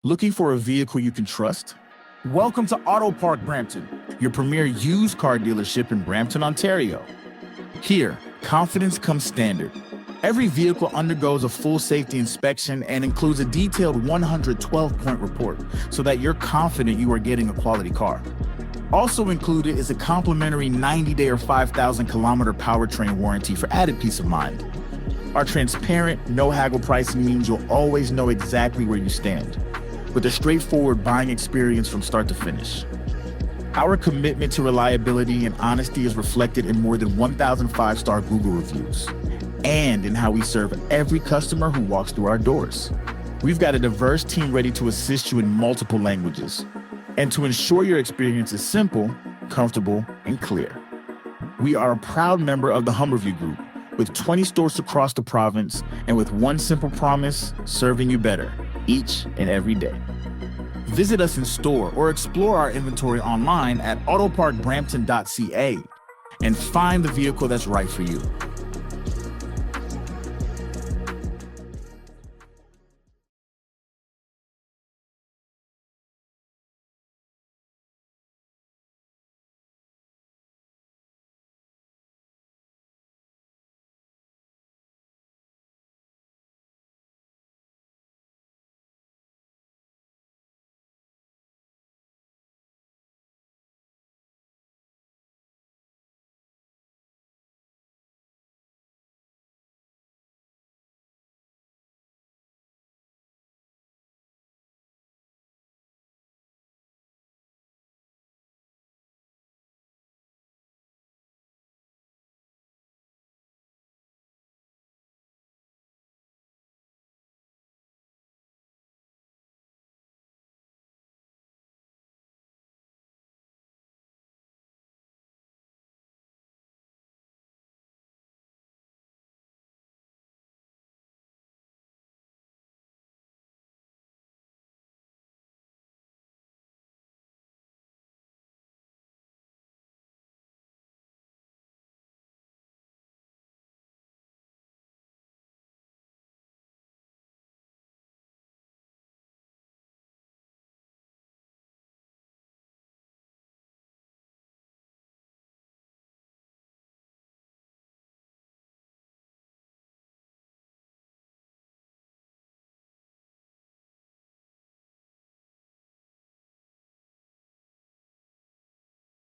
Looking for a vehicle you can trust? Welcome to Auto Park Brampton, your premier used car dealership in Brampton, Ontario. Here, confidence comes standard. Every vehicle undergoes a full safety inspection and includes a detailed 112-point report so that you're confident you are getting a quality car. Also included is a complimentary 90-day or 5,000-kilometer powertrain warranty for added peace of mind. Our transparent, no-haggle pricing means you'll always know exactly where you stand, with a straightforward buying experience from start to finish. Our commitment to reliability and honesty is reflected in more than 1,000 five-star Google reviews, and in how we serve every customer who walks through our doors. We've got a diverse team ready to assist you in multiple languages, and to ensure your experience is simple, comfortable, and clear. We are a proud member of the HEMI Group, with 20 stores across the province, and with one simple promise, serving you better each and every day. Visit us in store or explore our inventory online at autoparkbrampton.ca and find the vehicle that's right for you.